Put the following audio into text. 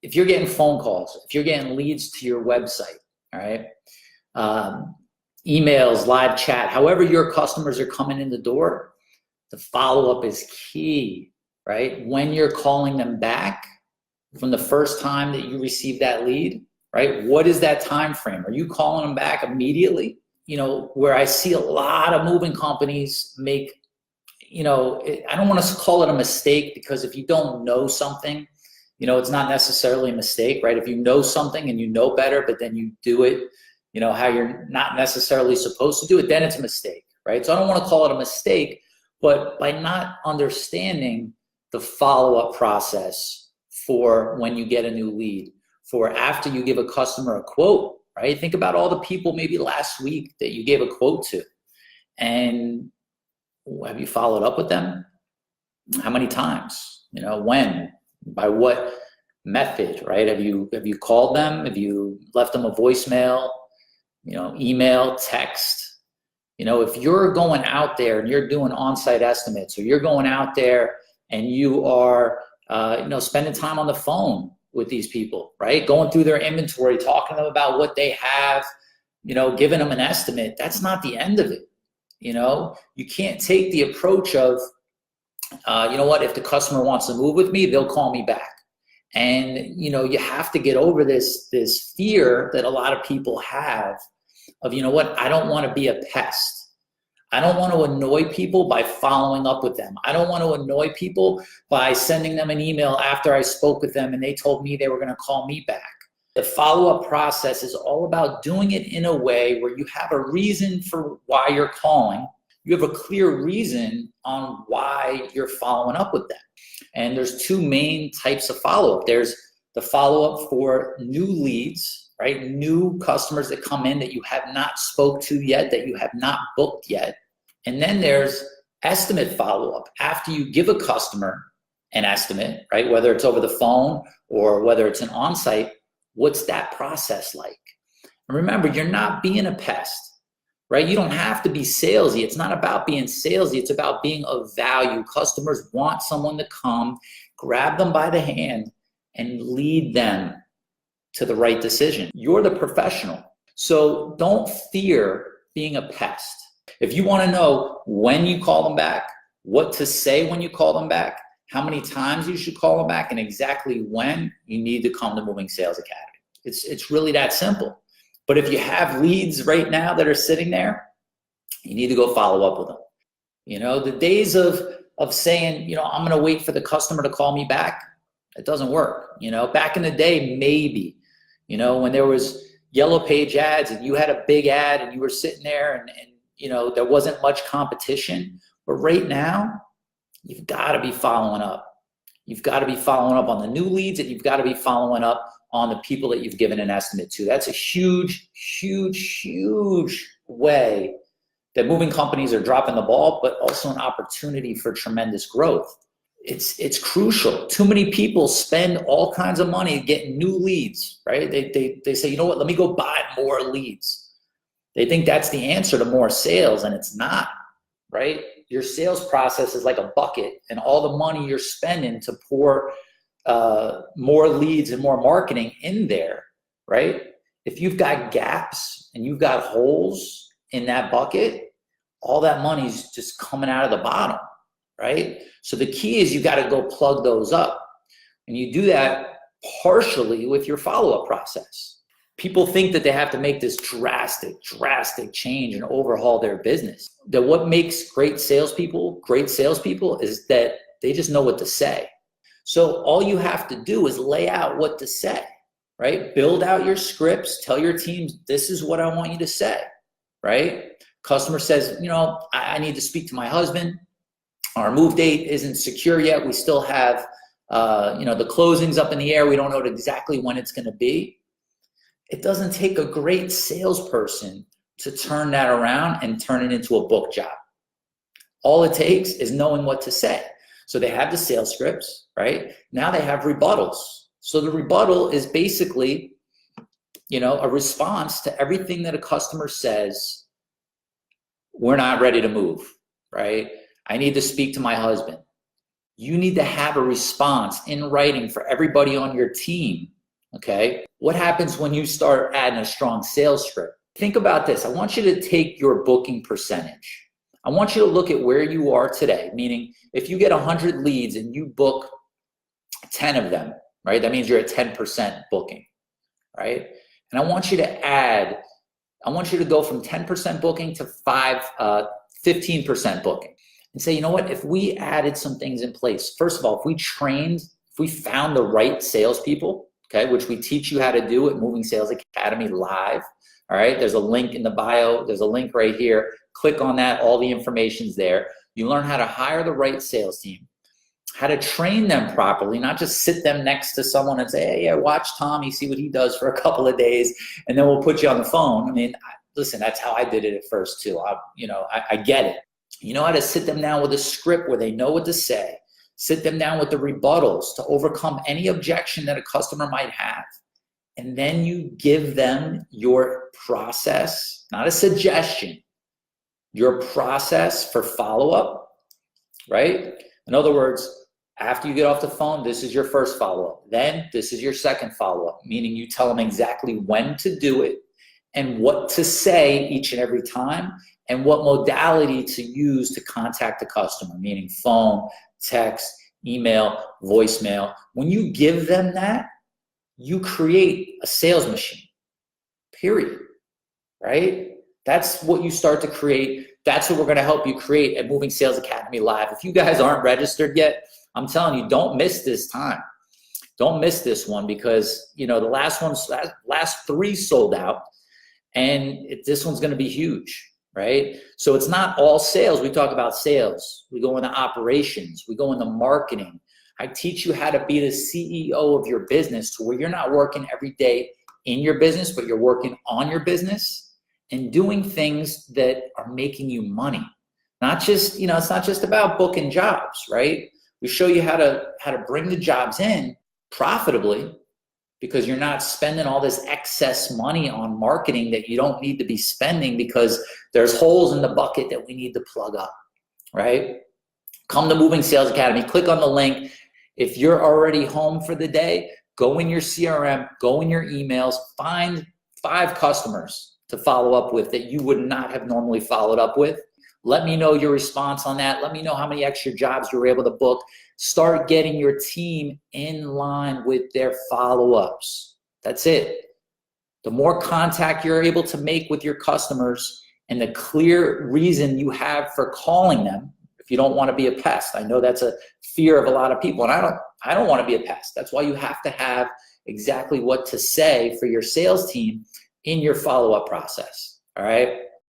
if you're getting phone calls, if you're getting leads to your website, all right, emails, live chat, however your customers are coming in the door, the follow-up is key, right? When you're calling them back from the first time that you receive that lead, right? What is that time frame? Are you calling them back immediately? You know, where I see a lot of moving companies make, you know, I don't want to call it a mistake, because if you don't know something, you know, it's not necessarily a mistake, right? If you know something and you know better, but then you do it, you know, how you're not necessarily supposed to do it, then it's a mistake, right? So I don't want to call it a mistake, but by not understanding the follow-up process for when you get a new lead, for after you give a customer a quote, right? Think about all the people maybe last week that you gave a quote to, and have you followed up with them? How many times? You know, when? By what method, right? Have you called them? Have you left them a voicemail? You know, email, text? You know, if you're going out there and you're doing on-site estimates, or you're going out there and you are, you know, spending time on the phone with these people, right? Going through their inventory, talking to them about what they have, you know, giving them an estimate, that's not the end of it. You know, you can't take the approach of, you know what, if the customer wants to move with me, they'll call me back. And, you know, you have to get over this fear that a lot of people have of, you know what, I don't want to be a pest. I don't want to annoy people by following up with them. I don't want to annoy people by sending them an email after I spoke with them and they told me they were going to call me back. The follow-up process is all about doing it in a way where you have a reason for why you're calling. You have a clear reason on why you're following up with them. And there's two main types of follow-up. There's the follow-up for new leads, right? New customers that come in that you have not spoke to yet, that you have not booked yet. And then there's estimate follow-up. After you give a customer an estimate, right? Whether it's over the phone or whether it's an on-site, what's that process like? And remember, you're not being a pest, right? You don't have to be salesy. It's not about being salesy. It's about being of value. Customers want someone to come, grab them by the hand, and lead them to the right decision. You're the professional. So don't fear being a pest. If you want to know when you call them back, what to say when you call them back, how many times you should call them back, and exactly when, you need to come to Moving Sales Academy. It's really that simple. But if you have leads right now that are sitting there, you need to go follow up with them. You know, the days of saying, you know, I'm going to wait for the customer to call me back, it doesn't work. You know, back in the day, maybe, you know, when there was yellow page ads and you had a big ad and you were sitting there and you know, there wasn't much competition. But right now, you've got to be following up. You've got to be following up on the new leads, and you've got to be following up on the people that you've given an estimate to. That's a huge, huge, huge way that moving companies are dropping the ball, but also an opportunity for tremendous growth. It's crucial. Too many people spend all kinds of money getting new leads, right? They say, you know what, let me go buy more leads. They think that's the answer to more sales, and it's not, right? Your sales process is like a bucket, and all the money you're spending to pour more leads and more marketing in there, right? If you've got gaps and you've got holes in that bucket, all that money's just coming out of the bottom, right? So the key is you got to go plug those up, and you do that partially with your follow-up process. People think that they have to make this drastic change and overhaul their business. That what makes great salespeople is that they just know what to say. So all you have to do is lay out what to say, right? Build out your scripts, tell your teams, this is what I want you to say, right? Customer says, you know, I need to speak to my husband. Our move date isn't secure yet. We still have, you know, the closing's up in the air. We don't know exactly when it's going to be. It doesn't take a great salesperson to turn that around and turn it into a book job. All it takes is knowing what to say. So they have the sales scripts, right? Now they have rebuttals. So the rebuttal is basically, you know, a response to everything that a customer says. We're not ready to move, right? I need to speak to my husband. You need to have a response in writing for everybody on your team, okay? What happens when you start adding a strong sales script? Think about this. I want you to take your booking percentage. I want you to look at where you are today, meaning if you get 100 leads and you book 10 of them, right? That means you're at 10% booking, right? And I want you to go from 10% booking to 15% booking and say, you know what, if we added some things in place, first of all, if we found the right salespeople, okay, which we teach you how to do at Moving Sales Academy Live, all right, there's a link in the bio, there's a link right here, click on that, all the information's there. You learn how to hire the right sales team, how to train them properly, not just sit them next to someone and say, hey, yeah, watch Tommy, see what he does for a couple of days, and then we'll put you on the phone. I mean, listen, that's how I did it at first too. I get it. You know how to sit them down with a script where they know what to say, sit them down with the rebuttals to overcome any objection that a customer might have. And then you give them your process, not a suggestion, your process for follow-up, right? In other words, after you get off the phone, this is your first follow-up. Then this is your second follow-up, meaning you tell them exactly when to do it and what to say each and every time and what modality to use to contact the customer, meaning phone, text, email, voicemail. When you give them that, you create a sales machine, period, right? That's what you start to create. That's what we're going to help you create at Moving Sales Academy Live. If you guys aren't registered yet, I'm telling you, don't miss this time. Don't miss this one because, the last 3 sold out, and this one's going to be huge, right? So it's not all sales. We talk about sales. We go into operations. We go into marketing. I teach you how to be the CEO of your business to where you're not working every day in your business, but you're working on your business and doing things that are making you money. Not just, it's not just about booking jobs, right? We show you how to bring the jobs in profitably because you're not spending all this excess money on marketing that you don't need to be spending because there's holes in the bucket that we need to plug up, right? Come to Moving Sales Academy, click on the link. If you're already home for the day, go in your CRM, go in your emails, find 5 customers to follow up with that you would not have normally followed up with. Let me know your response on that. Let me know how many extra jobs you were able to book. Start getting your team in line with their follow-ups. That's it. The more contact you're able to make with your customers and the clear reason you have for calling them, if you don't want to be a pest. I know that's a fear of a lot of people, and I don't want to be a pest. That's why you have to have exactly what to say for your sales team in your follow-up process, all right?